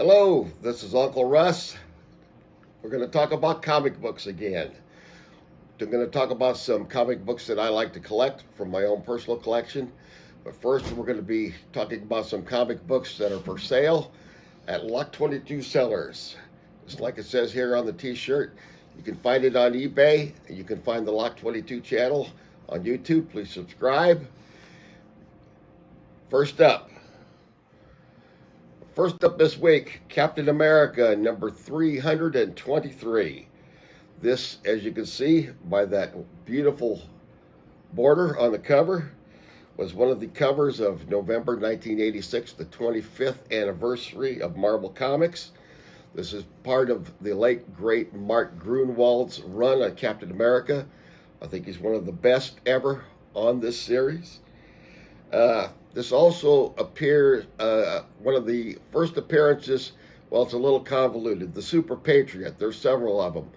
Hello, this is Uncle Russ. We're going to talk about comic books again. I'm going to talk about some comic books that I like to collect from my own personal collection. But first, we're going to be talking about some comic books that are for sale at Lot 22 Sellers. Just like it says here on the t-shirt, you can find it on eBay, and you can find the Lot 22 channel on YouTube. Please subscribe. First up this week, Captain America number 323. This, as you can see by that beautiful border on the cover, was one of the covers of November 1986, the 25th anniversary of Marvel Comics. This is part of the late, great Mark Gruenwald's run on Captain America. I think he's one of the best ever on this series. This also appears, one of the first appearances, well, it's a little convoluted, the Super Patriot. There's several of them.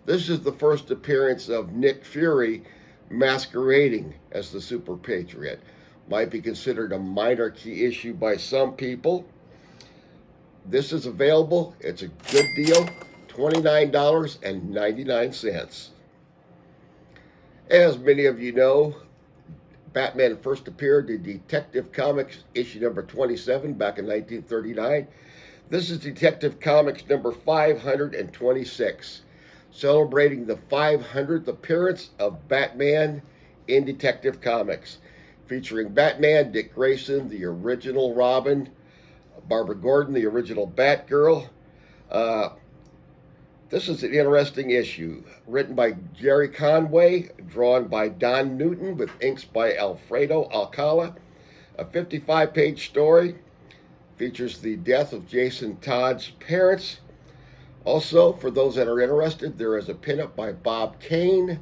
This is the first appearance of Nick Fury masquerading as the Super Patriot. Might be considered a minor key issue by some people. This is available. It's a good deal, $29.99. As many of you know, Batman first appeared in Detective Comics issue number 27 back in 1939. This is Detective Comics number 526, celebrating the 500th appearance of Batman in Detective Comics, featuring Batman, Dick Grayson, the original Robin, Barbara Gordon, the original Batgirl. This is an interesting issue, written by Jerry Conway, drawn by Don Newton, with inks by Alfredo Alcala. A 55-page story, features the death of Jason Todd's parents. Also, for those that are interested, there is a pinup by Bob Kane,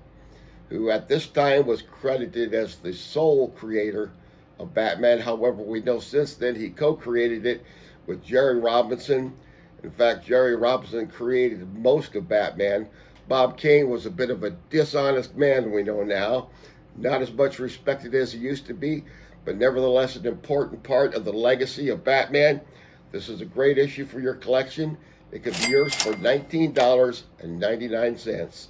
who at this time was credited as the sole creator of Batman. However, we know since then he co-created it with Jerry Robinson. In fact, Jerry Robinson created most of Batman. Bob Kane was a bit of a dishonest man, we know now. Not as much respected as he used to be, but nevertheless an important part of the legacy of Batman. This is a great issue for your collection. It could be yours for $19.99.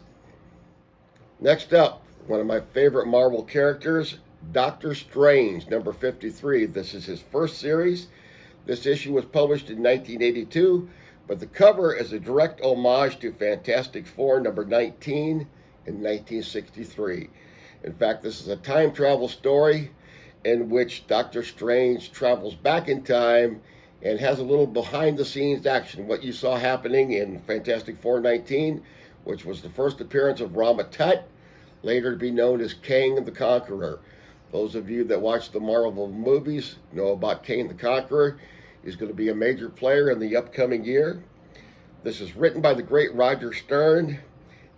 Next up, one of my favorite Marvel characters, Doctor Strange, number 53. This is his first series. This issue was published in 1982, but the cover is a direct homage to Fantastic Four number 19 in 1963. In fact, this is a time travel story in which Doctor Strange travels back in time and has a little behind-the-scenes action. What you saw happening in Fantastic Four 19, which was the first appearance of Rama Tut, later to be known as Kang the Conqueror. Those of you that watch the Marvel movies know about Kang the Conqueror. He's going to be a major player in the upcoming year. This is written by the great Roger Stern,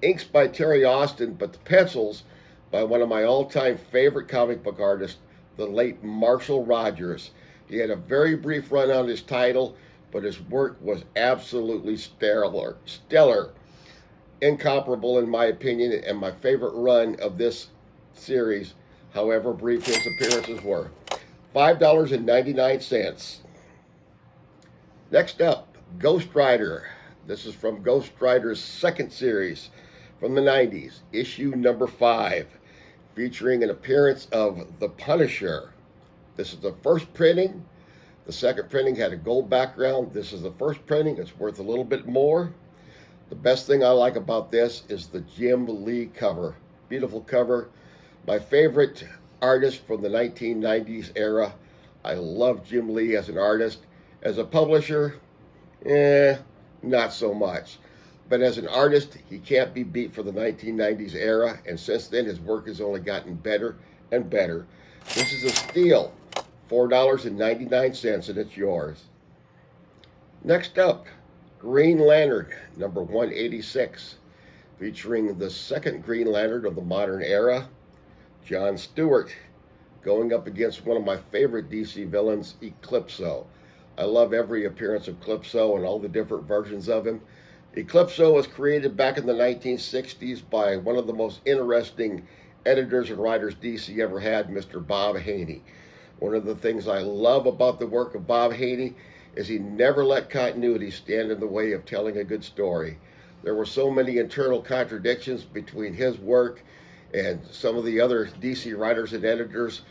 inks by Terry Austin, but the pencils by one of my all-time favorite comic book artists, the late Marshall Rogers. He had a very brief run on his title, but his work was absolutely stellar, incomparable in my opinion, and my favorite run of this series, however brief his appearances were. $5.99. Next up, Ghost Rider. This is from Ghost Rider's second series from the 90s, issue number 5, featuring an appearance of the Punisher. This is the first printing. The second printing had a gold background. This is the first printing. It's worth a little bit more. The best thing I like about this is the Jim Lee cover. Beautiful cover. My favorite artist from the 1990s era. I love Jim Lee as an artist. As a publisher, not so much. But as an artist, he can't be beat for the 1990s era, and since then his work has only gotten better and better. This is a steal, $4.99, and it's yours. Next up, Green Lantern, number 186, featuring the second Green Lantern of the modern era, John Stewart, going up against one of my favorite DC villains, Eclipso. I love every appearance of Eclipso and all the different versions of him. Eclipso was created back in the 1960s by one of the most interesting editors and writers DC ever had, Mr. Bob Haney. One of the things I love about the work of Bob Haney is he never let continuity stand in the way of telling a good story. There were so many internal contradictions between his work and some of the other DC writers and editors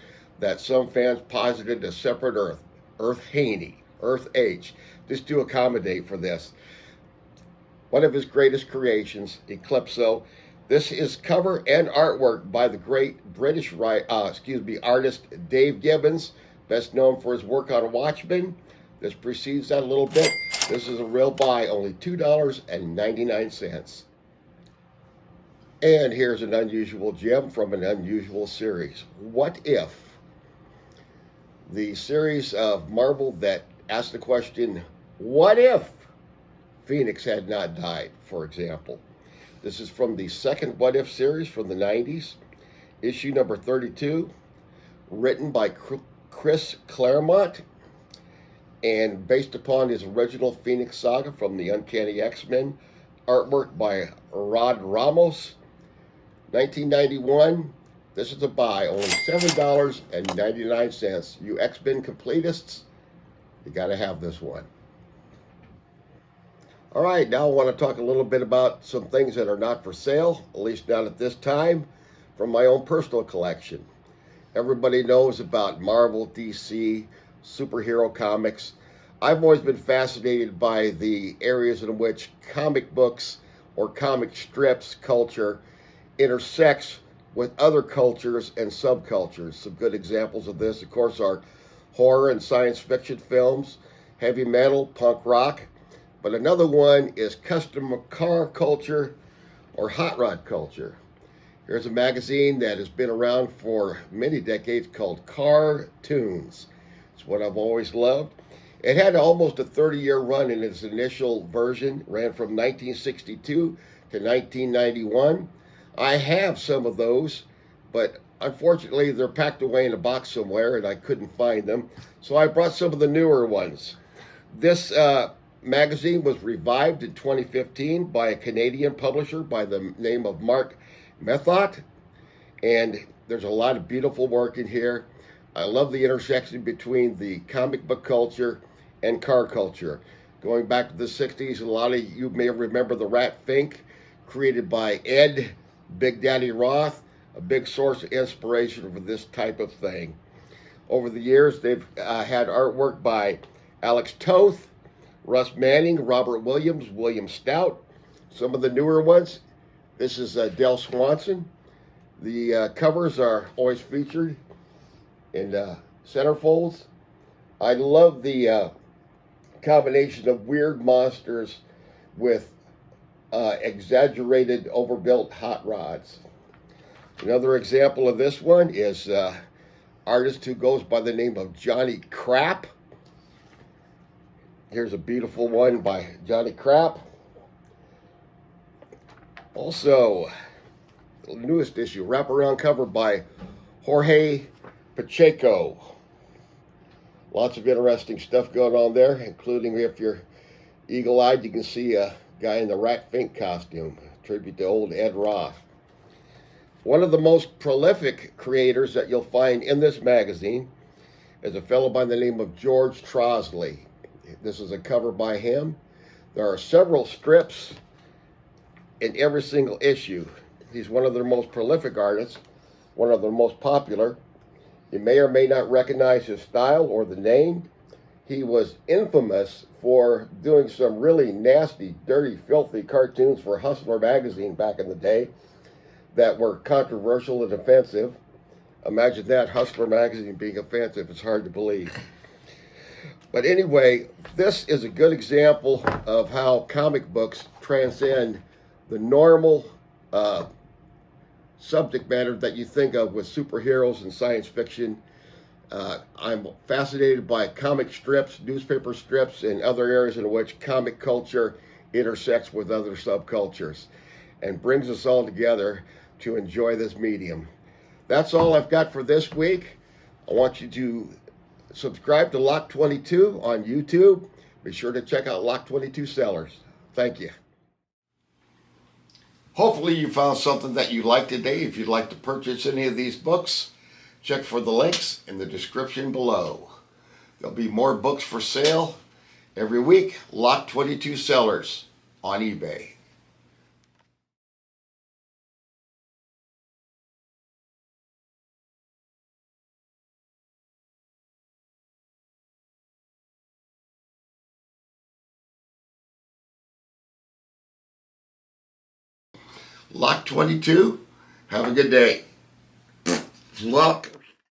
that some fans posited a separate Earth Haney, Earth H, just to accommodate for this. One of his greatest creations, Eclipso. This is cover and artwork by the great British artist Dave Gibbons, best known for his work on Watchmen. This precedes that a little bit. This is a real buy, only $2.99. And here's an unusual gem from an unusual series. What If? The series of Marvel that asked the question, what if Phoenix had not died, for example? This is from the second What If series from the 90s, issue number 32, written by Chris Claremont, and based upon his original Phoenix saga from the Uncanny X-Men, artwork by Rod Ramos, 1991. This is a buy, only $7.99. You X-Men completists, you got to have this one. All right, now I want to talk a little bit about some things that are not for sale, at least not at this time, from my own personal collection. Everybody knows about Marvel, DC, superhero comics. I've always been fascinated by the areas in which comic books or comic strips culture intersects with other cultures and subcultures. Some good examples of this, of course, are horror and science fiction films, heavy metal, punk rock. But another one is custom car culture or hot rod culture. Here's a magazine that has been around for many decades called Cartoons. It's what I've always loved. It had almost a 30-year run in its initial version, ran from 1962 to 1991. I have some of those, but unfortunately they're packed away in a box somewhere and I couldn't find them. So I brought some of the newer ones. This magazine was revived in 2015 by a Canadian publisher by the name of Mark Methot, and there's a lot of beautiful work in here. I love the intersection between the comic book culture and car culture. Going back to the 60s, a lot of you may remember the Rat Fink, created by Ed Big Daddy Roth, a big source of inspiration for this type of thing. Over the years, they've had artwork by Alex Toth, Russ Manning, Robert Williams, William Stout. Some of the newer ones, this is Del Swanson. The covers are always featured in centerfolds. I love the combination of weird monsters with exaggerated, overbuilt hot rods. Another example of this one is artist who goes by the name of Johnny Crap. Here's a beautiful one by Johnny Crap. Also, the newest issue, wraparound cover by Jorge Pacheco. Lots of interesting stuff going on there, including if you're eagle-eyed, you can see a guy in the Rat Fink costume, tribute to old Ed Roth. One of the most prolific creators that you'll find in this magazine is a fellow by the name of George Trosley. This is a cover by him. There are several strips in every single issue. He's one of their most prolific artists, one of their most popular. You may or may not recognize his style or the name. He was infamous for doing some really nasty, dirty, filthy cartoons for Hustler magazine back in the day that were controversial and offensive. Imagine that, Hustler magazine being offensive. It's hard to believe. But anyway, this is a good example of how comic books transcend the normal subject matter that you think of with superheroes and science fiction. I'm fascinated by comic strips, newspaper strips, and other areas in which comic culture intersects with other subcultures and brings us all together to enjoy this medium. That's all I've got for this week. I want you to subscribe to Lock 22 on YouTube. Be sure to check out Lock 22 Sellers. Thank you. Hopefully you found something that you liked today. If you'd like to purchase any of these books, check for the links in the description below. There'll be more books for sale Every week, Lot 22 sellers on eBay. Lot 22, have a good day. Luck.